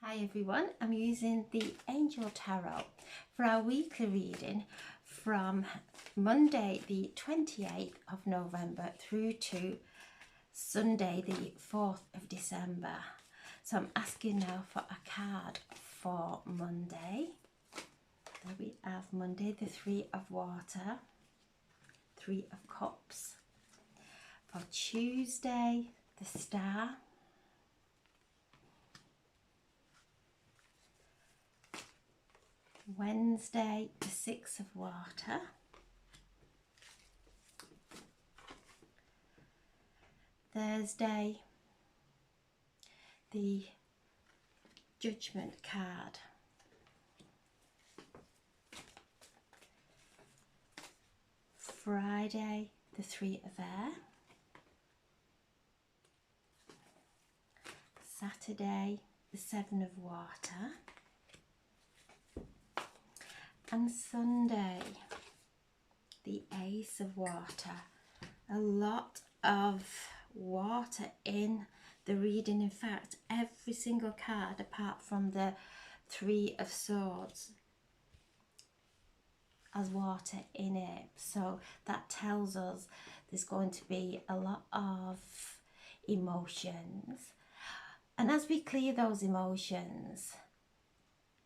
Hi everyone, I'm using the Angel Tarot for our weekly reading from Monday the 28th of November through to Sunday the 4th of December. So I'm asking now for a card for Monday. There we have Monday the Three of Water, Three of Cups. For Tuesday, the Star. Wednesday, the Six of Water. Thursday, the Judgment card. Friday, the Three of Air. Saturday, the Seven of Water. And Sunday, the Ace of Water. A lot of water in the reading. In fact, every single card apart from the Three of Swords has water in it. So that tells us there's going to be a lot of emotions. And as we clear those emotions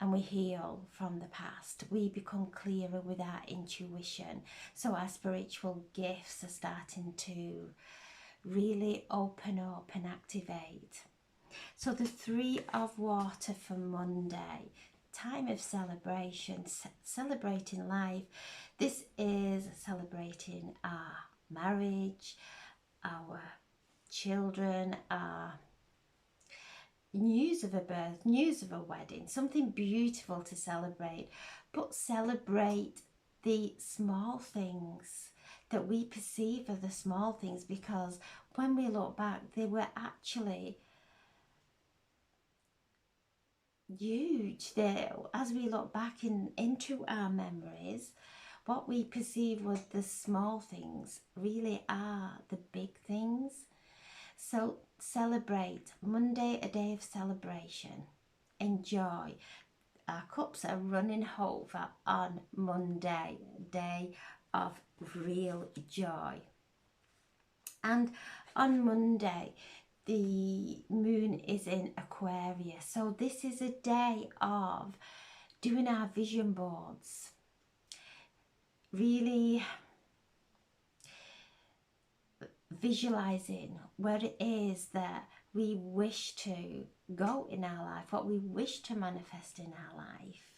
and we heal from the past, we become clearer with our intuition. So our spiritual gifts are starting to really open up and activate. So the Three of Water for Monday, time of celebration, celebrating life. This is celebrating our marriage, our children, our news of a birth, news of a wedding, something beautiful to celebrate. But celebrate the small things that we perceive are the small things, because when we look back, they were actually huge. There, as we look back into our memories, what we perceive was the small things really are the big things. So celebrate. Monday, a day of celebration. Enjoy. Our cups are running over on Monday, a day of real joy. And on Monday, the moon is in Aquarius. So this is a day of doing our vision boards. Really visualizing where it is that we wish to go in our life, what we wish to manifest in our life.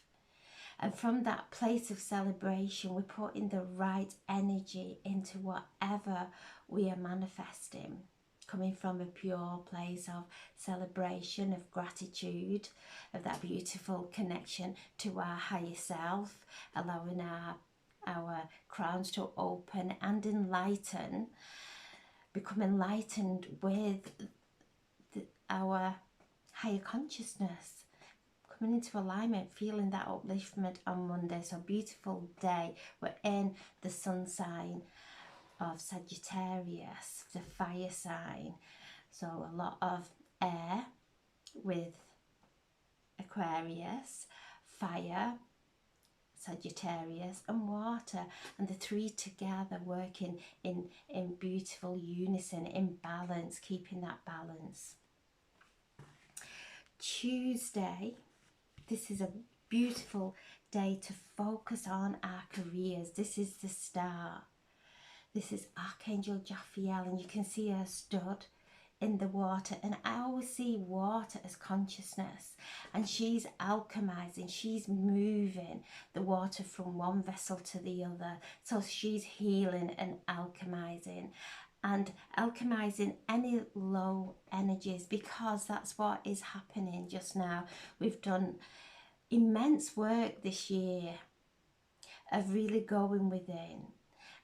And from that place of celebration, we're putting the right energy into whatever we are manifesting, coming from a pure place of celebration, of gratitude, of that beautiful connection to our higher self, allowing our crowns to open and enlighten, become enlightened with our higher consciousness, coming into alignment, feeling that upliftment on Monday. So beautiful day. We're in the sun sign of Sagittarius, the fire sign. So a lot of air with Aquarius, fire, Sagittarius, and water, and the three together working in beautiful unison, in balance, keeping that balance. Tuesday, this is a beautiful day to focus on our careers. This is the Star. This is Archangel Jophiel, and you can see her stood in the water. And I always see water as consciousness, and she's alchemizing, she's moving the water from one vessel to the other. So she's healing and alchemizing any low energies, because that's what is happening just now. We've done immense work this year of really going within.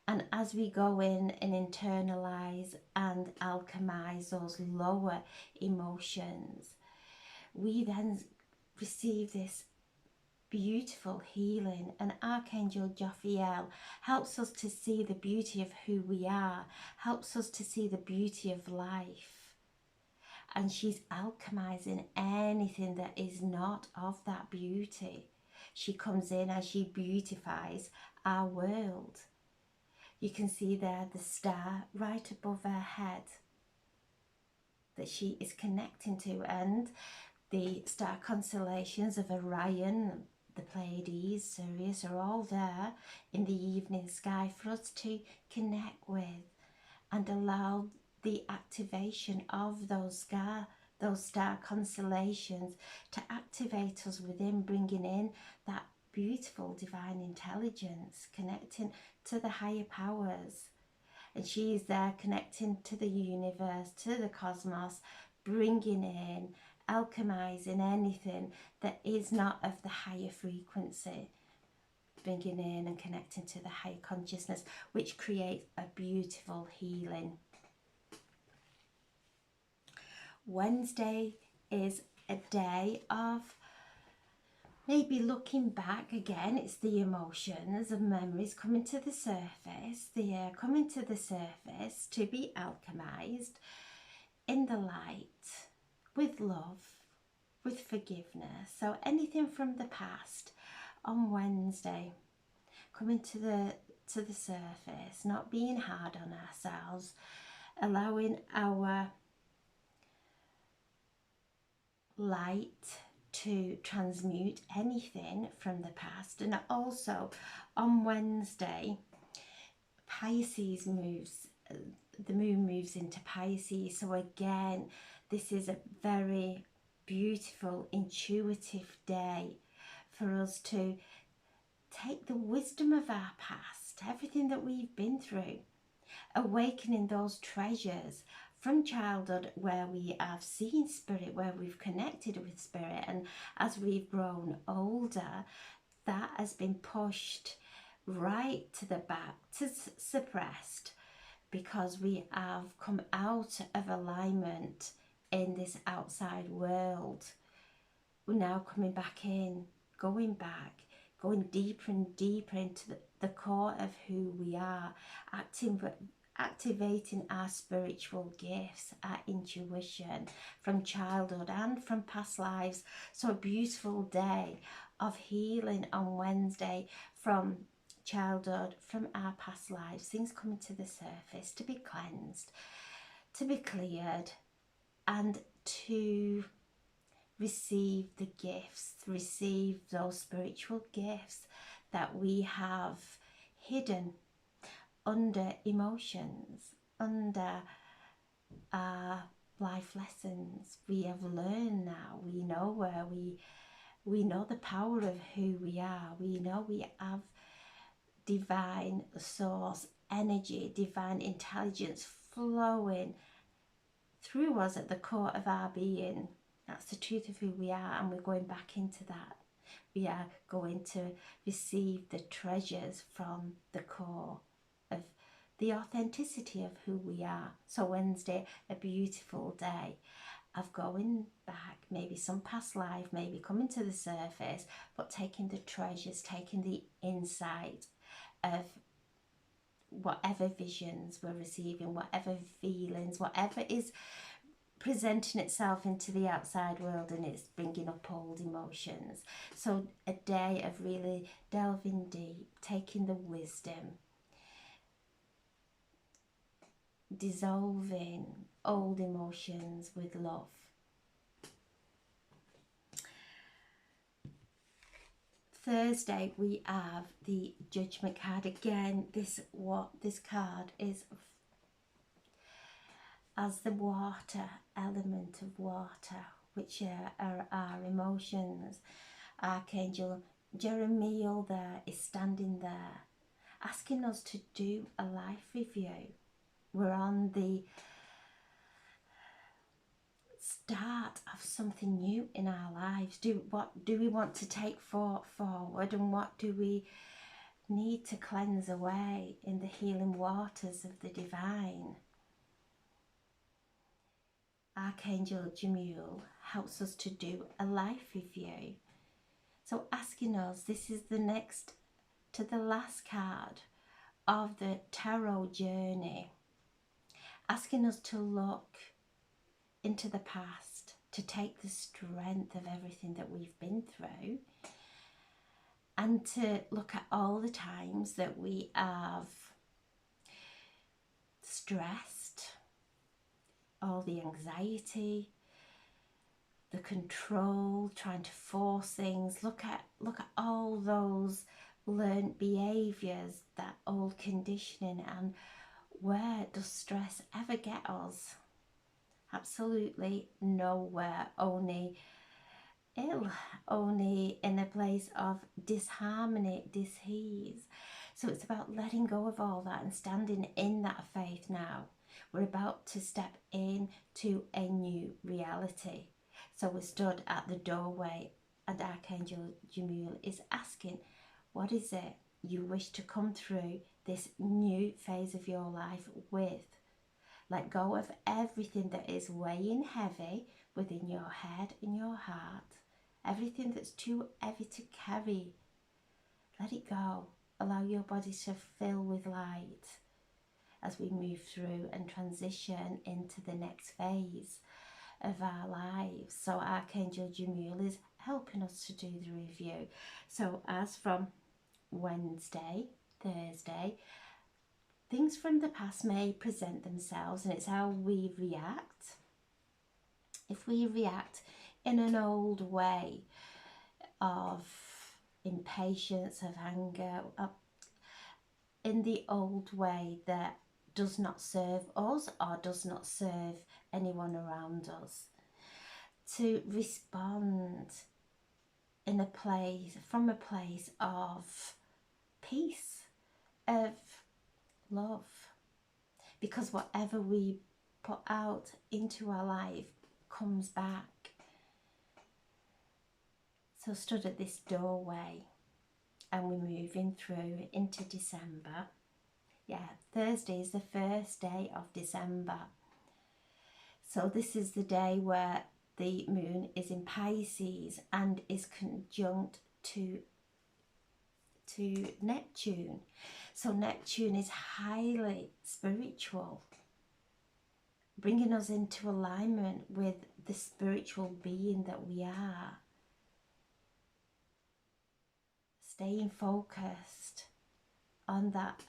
And as we go in and internalize and alchemize those lower emotions, we then receive this beautiful healing. And Archangel Jophiel helps us to see the beauty of who we are, helps us to see the beauty of life. and she's alchemizing anything that is not of that beauty. She comes in and she beautifies our world. You can see there the star right above her head that she is connecting to, and the star constellations of Orion, the Pleiades, Sirius are all there in the evening sky for us to connect with and allow the activation of those star constellations to activate us within, bringing in that beautiful divine intelligence, connecting to the higher powers. And she is there connecting to the universe, to the cosmos, bringing in, alchemizing anything that is not of the higher frequency, bringing in and connecting to the higher consciousness, which creates a beautiful healing. Wednesday is a day of maybe looking back again. It's the emotions and memories coming to the surface. They are coming to the surface to be alchemized in the light, with love, with forgiveness. So anything from the past on Wednesday coming to the surface, not being hard on ourselves, allowing our light to transmute anything from the past. And also on Wednesday, Pisces moves, the moon moves into Pisces. So again, this is a very beautiful, intuitive day for us to take the wisdom of our past, everything that we've been through, awakening those treasures from childhood where we have seen spirit, where we've connected with spirit, and as we've grown older, that has been pushed right to the back, to suppressed, because we have come out of alignment in this outside world. We're now coming back in, going back, going deeper and deeper into the core of who we are, activating our spiritual gifts, our intuition from childhood and from past lives. So a beautiful day of healing on Wednesday from childhood, from our past lives, things coming to the surface to be cleansed, to be cleared, and to receive the gifts, receive those spiritual gifts that we have hidden under emotions, under our life lessons. We have learned now, we know where we know the power of who we are. We know we have divine source energy, divine intelligence flowing through us at the core of our being. That's the truth of who we are, and we're going back into that. We are going to receive the treasures from the core of the authenticity of who we are. So Wednesday, a beautiful day of going back, maybe some past life, maybe coming to the surface, but taking the treasures, taking the insight of whatever visions we're receiving, whatever feelings, whatever is presenting itself into the outside world, and it's bringing up old emotions. So a day of really delving deep, taking the wisdom, dissolving old emotions with love. Thursday we have the Judgment card. Again, this card is as the water, element of water, which are our emotions. Archangel Jeremiel there is standing there, asking us to do a life review. We're on the start of something new in our lives. What do we want to take forward, and what do we need to cleanse away in the healing waters of the divine? Archangel Jeremiel helps us to do a life review. So asking us, this is the next to the last card of the tarot journey, asking us to look into the past, to take the strength of everything that we've been through, and to look at all the times that we have stressed, all the anxiety, the control, trying to force things. Look at all those learned behaviours, that old conditioning, and where does stress ever get us? Absolutely nowhere. Only ill, only in a place of disharmony, dis-ease. So it's about letting go of all that and standing in that faith now. We're about to step into a new reality. So we stood at the doorway and Archangel Jamiel is asking, what is it you wish to come through this new phase of your life with? Let go of everything that is weighing heavy within your head and your heart. Everything that's too heavy to carry. Let it go. Allow your body to fill with light as we move through and transition into the next phase of our lives. So Archangel Jamiel is helping us to do the review. So as from Wednesday, Thursday, things from the past may present themselves, and it's how we react. If we react in an old way of impatience, of anger, in the old way that does not serve us or does not serve anyone around us, to respond in a place, from a place of peace, of love, because whatever we put out into our life comes back. So stood at this doorway and we're moving through into December. Yeah, Thursday is the first day of December. So this is the day where the moon is in Pisces and is conjunct to Neptune. So Neptune is highly spiritual, bringing us into alignment with the spiritual being that we are. Staying focused on that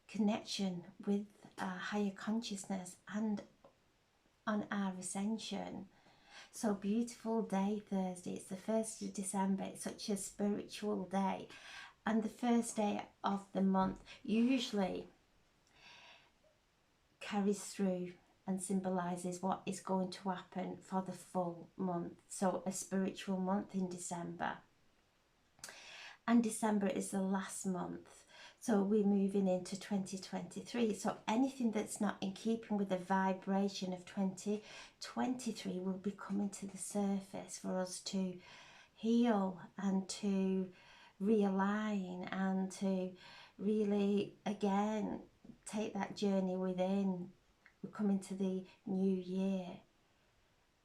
connection with our higher consciousness and on our ascension. So beautiful day Thursday. It's the 1st of December. It's such a spiritual day, and the first day of the month usually carries through and symbolises what is going to happen for the full month. So a spiritual month in December, and December is the last month. So we're moving into 2023. So anything that's not in keeping with the vibration of 2023 will be coming to the surface for us to heal and to realign and to really, again, take that journey within. We're coming to the new year.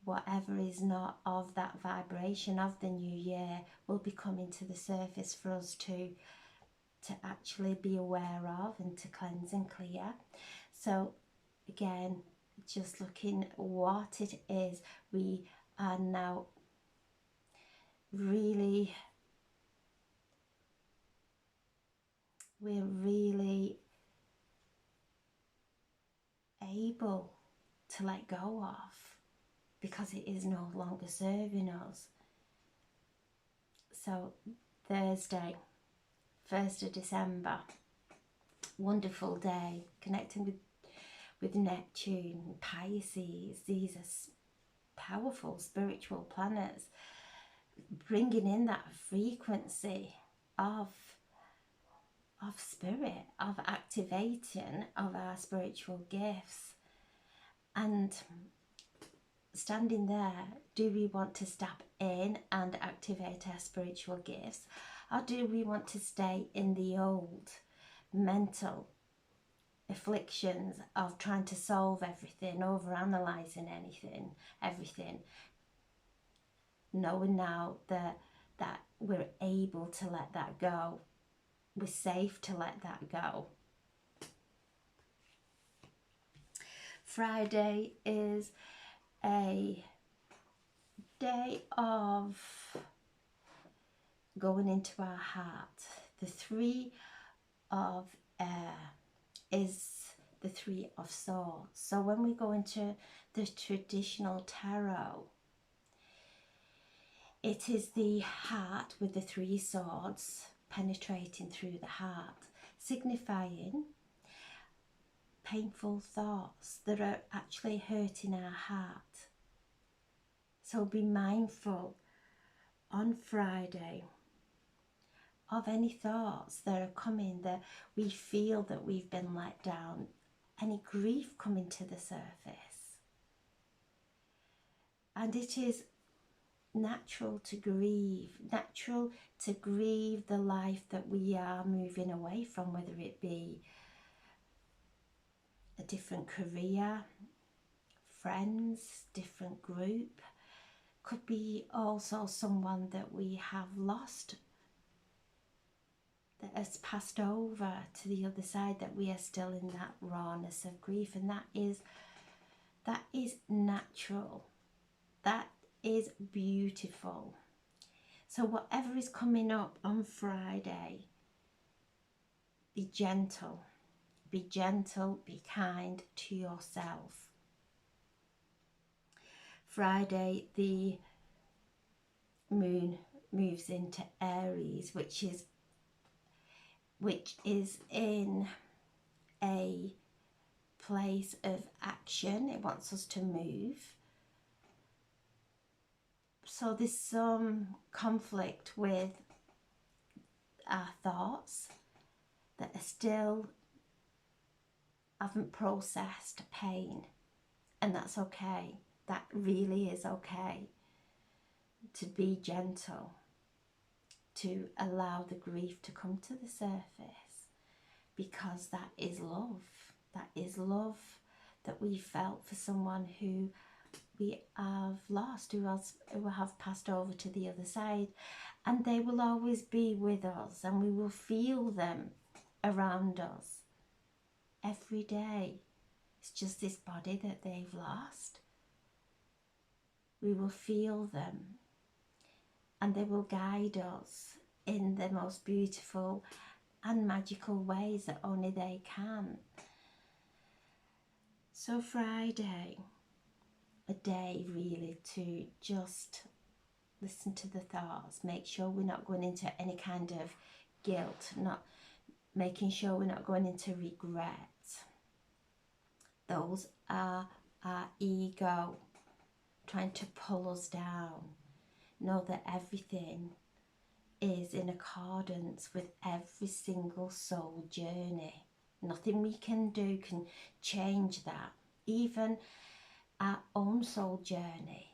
Whatever is not of that vibration of the new year will be coming to the surface for us to actually be aware of and to cleanse and clear. So again, just looking what it is, we are now really, we're really able to let go of, because it is no longer serving us. So Thursday, 1st of December, wonderful day, connecting with Neptune, Pisces. These are powerful spiritual planets, bringing in that frequency of spirit, of activating of our spiritual gifts. And standing there, do we want to step in and activate our spiritual gifts, or do we want to stay in the old mental afflictions of trying to solve everything, over analysing everything, knowing now that we're able to let that go, we're safe to let that go. Friday is a day of going into our heart. The three of air is the three of swords. So when we go into the traditional tarot, it is the heart with the three swords penetrating through the heart, signifying painful thoughts that are actually hurting our heart. So be mindful on Friday of any thoughts that are coming, that we feel that we've been let down, any grief coming to the surface. And it is natural to grieve the life that we are moving away from, whether it be a different career, friends, different group, could be also someone that we have lost, that has passed over to the other side, that we are still in that rawness of grief. And that is natural, that is beautiful. So whatever is coming up on Friday, be gentle, be kind to yourself. Friday, the moon moves into Aries, which is in a place of action. It wants us to move. So there's some conflict with our thoughts that are still haven't processed pain, and that's okay. That really is okay, to be gentle, to allow the grief to come to the surface, because that is love. That is love that we felt for someone who we have lost, who have passed over to the other side, and they will always be with us, and we will feel them around us every day. It's just this body that they've lost. We will feel them, and they will guide us in the most beautiful and magical ways that only they can. So Friday, a day really to just listen to the thoughts, make sure we're not going into any kind of guilt, making sure we're not going into regret. Those are our ego trying to pull us down. Know that everything is in accordance with every single soul journey. Nothing we can do can change that. Even our own soul journey.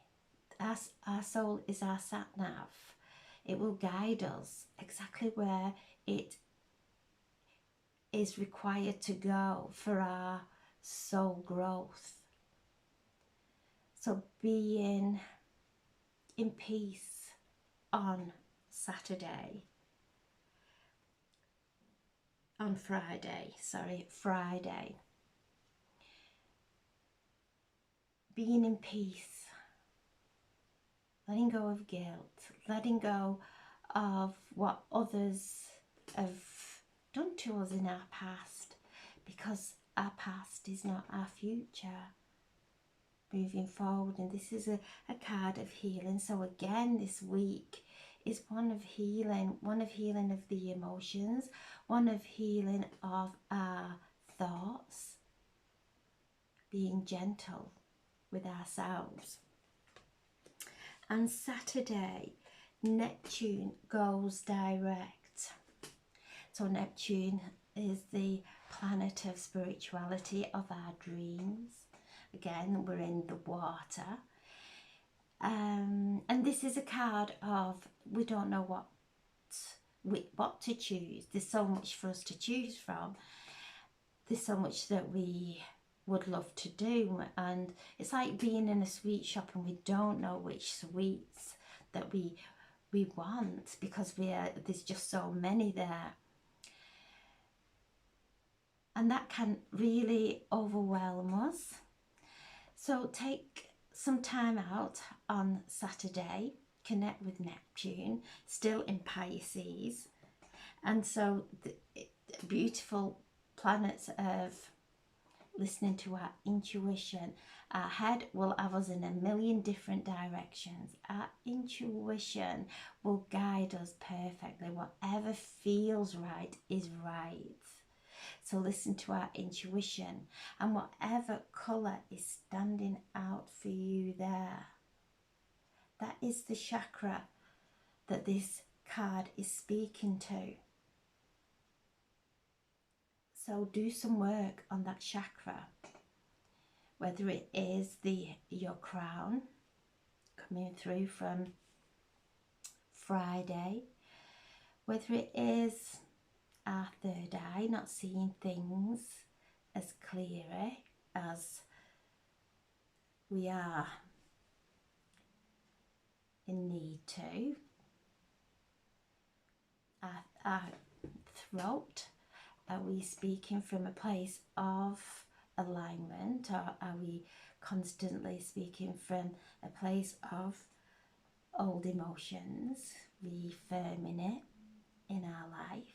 Our soul is our sat-nav. It will guide us exactly where it is required to go for our soul growth. So being in peace on Friday. Being in peace, letting go of guilt, letting go of what others have done to us in our past, because our past is not our future. Moving forward, and this is a card of healing. So again, this week is one of healing of the emotions, one of healing of our thoughts, being gentle with ourselves. And Saturday, Neptune goes direct. So Neptune is the planet of spirituality, of our dreams. Again, we're in the water. And this is a card of, we don't know what to choose. There's so much for us to choose from. There's so much that we would love to do, and it's like being in a sweet shop and we don't know which sweets that we want, because there's just so many there, and that can really overwhelm us. So take some time out on Saturday, connect with Neptune, still in Pisces. And so the beautiful planets of listening to our intuition. Our head will have us in a million different directions. Our intuition will guide us perfectly. Whatever feels right is right. So listen to our intuition, and whatever colour is standing out for you there, that is the chakra that this card is speaking to. So do some work on that chakra, whether it is your crown coming through from Friday, whether it is our third eye, not seeing things as clearly as we are in need to, our throat, are we speaking from a place of alignment, or are we constantly speaking from a place of old emotions, reaffirming it in our life?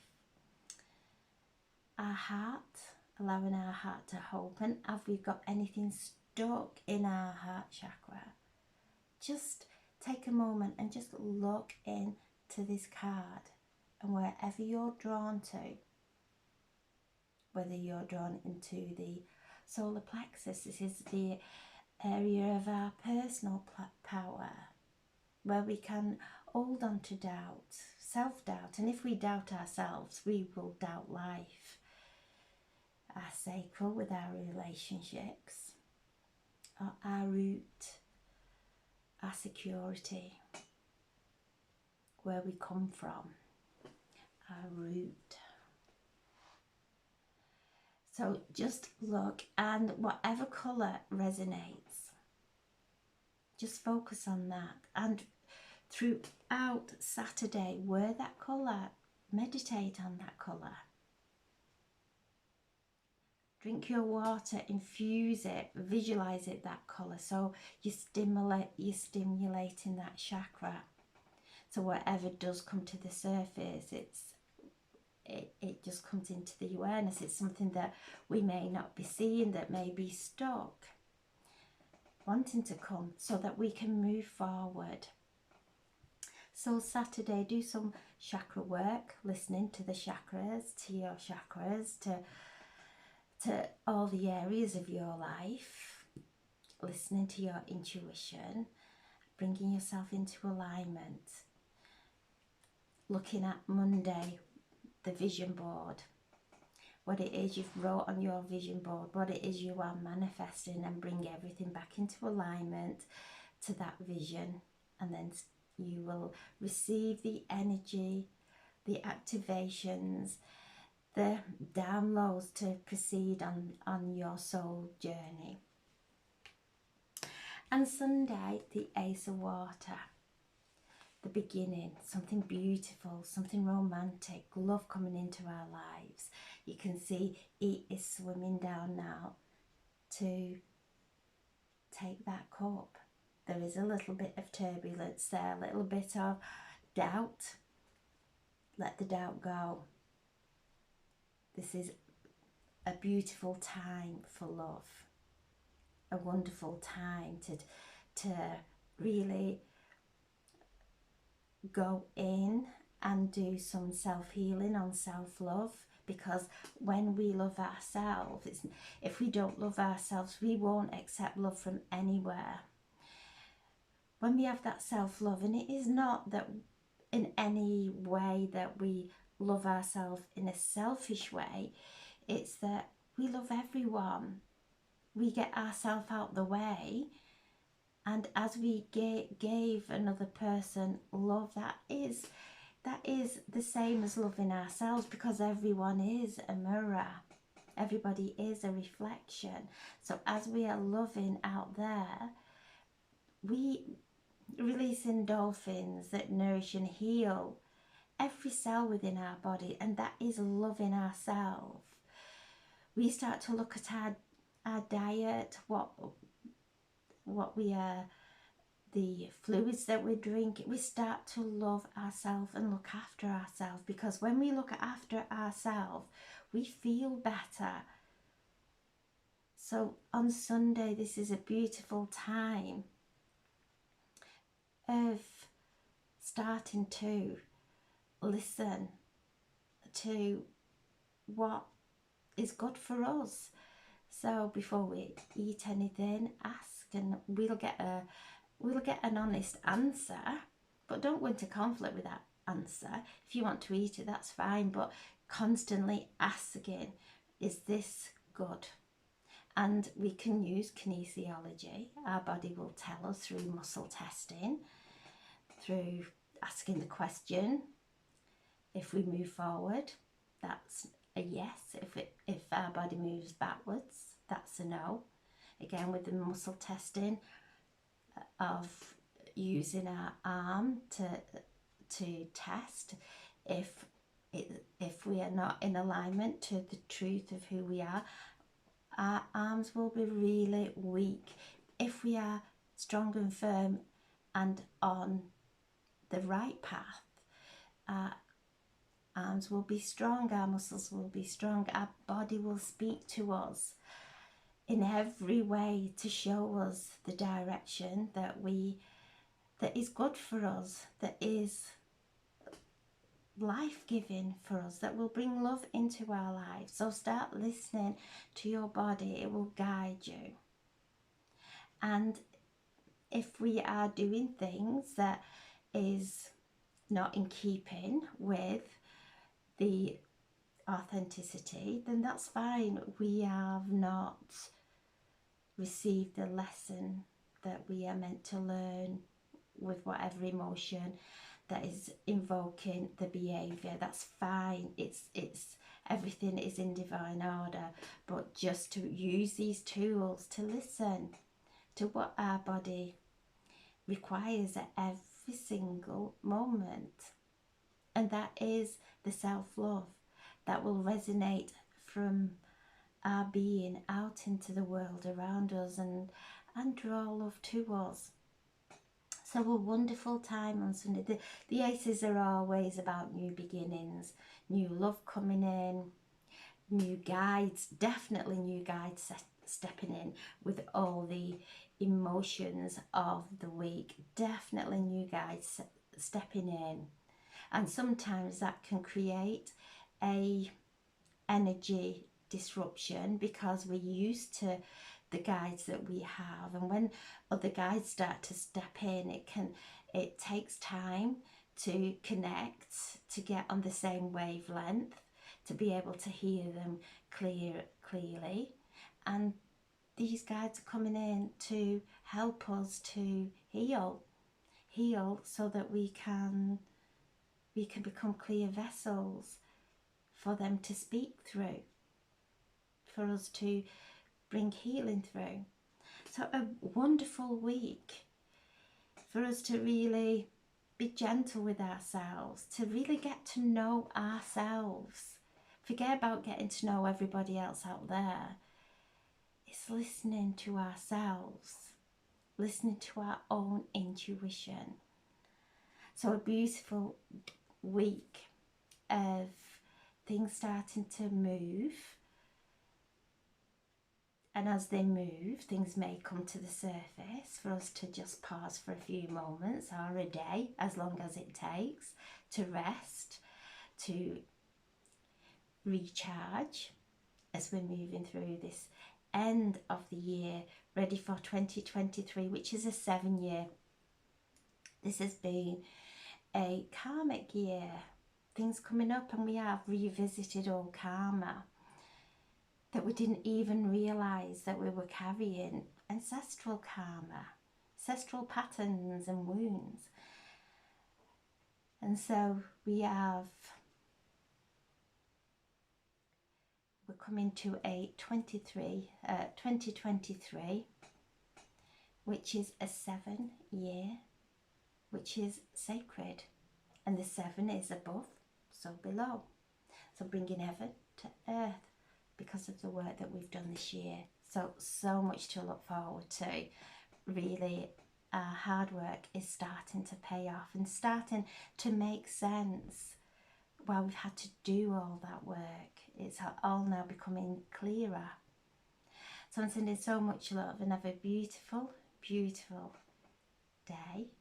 Our heart, allowing our heart to open. Have we got anything stuck in our heart chakra? Just take a moment and just look into this card, and wherever you're drawn to, whether you're drawn into the solar plexus, this is the area of our personal power, where we can hold on to doubt, self-doubt, and if we doubt ourselves, we will doubt life. Our sacral with our relationships, our root, our security, where we come from, our root. So just look, and whatever colour resonates, just focus on that. And throughout Saturday, wear that colour, meditate on that colour. Drink your water, infuse it, visualise it that colour. So you're stimulating that chakra. So whatever does come to the surface, it just comes into the awareness. It's something that we may not be seeing, that may be stuck, wanting to come so that we can move forward. So Saturday, do some chakra work, listening to the chakras, to your chakras, to all the areas of your life, listening to your intuition, bringing yourself into alignment, looking at Monday, the vision board, what it is you've wrote on your vision board, what it is you are manifesting, and bring everything back into alignment to that vision, and then you will receive the energy, the activations, the downloads to proceed on your soul journey. And Sunday, the Ace of Water, the beginning, something beautiful, something romantic, love coming into our lives. You can see it is swimming down now to take that cup. There is a little bit of turbulence there, a little bit of doubt. Let the doubt go. This is a beautiful time for love, a wonderful time to really go in and do some self-healing on self-love, because when we love ourselves, if we don't love ourselves, we won't accept love from anywhere. When we have that self-love, and it is not that in any way that we love ourselves in a selfish way, it's that we love everyone. We get ourselves out the way, and as we gave another person love, that is the same as loving ourselves, because everyone is a mirror, everybody is a reflection. So as we are loving out there, we release endorphins that nourish and heal every cell within our body, and that is loving ourselves. We start to look at our diet, what what we are, the fluids that we drink, we start to love ourselves and look after ourselves, because when we look after ourselves, we feel better. So on Sunday, this is a beautiful time of starting to listen to what is good for us. So before we eat anything, ask, and we'll get an honest answer, but don't go into conflict with that answer. If you want to eat it, that's fine, but constantly asking, is this good? And we can use kinesiology. Our body will tell us through muscle testing, through asking the question. If we move forward, that's a yes. If our body moves backwards, that's a no. Again, with the muscle testing of using our arm to test if we are not in alignment to the truth of who we are, our arms will be really weak. If we are strong and firm and on the right path, our arms will be strong, our muscles will be strong, our body will speak to us in every way to show us the direction that is good for us, that is life-giving for us, that will bring love into our lives. So start listening to your body. It will guide you. And if we are doing things that is not in keeping with the authenticity, then that's fine. We have not received the lesson that we are meant to learn with whatever emotion that is invoking the behavior. That's fine. It's everything is in divine order, but just to use these tools to listen to what our body requires at every single moment. And that is the self-love that will resonate from our being out into the world around us and draw love to us. So a wonderful time on Sunday. The ACEs are always about new beginnings, new love coming in, new guides, definitely new guides stepping in with all the emotions of the week, definitely new guides stepping in. And sometimes that can create a energy disruption because we're used to the guides that we have, and when other guides start to step in, it takes time to connect, to get on the same wavelength, to be able to hear them clearly. And these guides are coming in to help us to heal so that we can become clear vessels for them to speak through, for us to bring healing through. So a wonderful week for us to really be gentle with ourselves, to really get to know ourselves. Forget about getting to know everybody else out there. It's listening to ourselves, listening to our own intuition. So a beautiful week of things starting to move. And as they move, things may come to the surface for us to just pause for a few moments or a day, as long as it takes, to rest, to recharge as we're moving through this end of the year, ready for 2023, which is a 7-year. This has been a karmic year. Things coming up, and we have revisited all karma that we didn't even realise that we were carrying, ancestral karma, ancestral patterns and wounds. And so we're coming to a 2023, which is a 7-year, which is sacred. And the 7 is above, so below. So bringing heaven to earth, because of the work that we've done this year. So much to look forward to. really our hard work is starting to pay off and starting to make sense while we've had to do all that work. It's all now becoming clearer. So I'm sending so much love and have a beautiful, beautiful day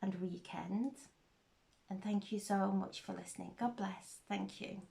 and weekend. And thank you so much for listening. God bless. Thank you.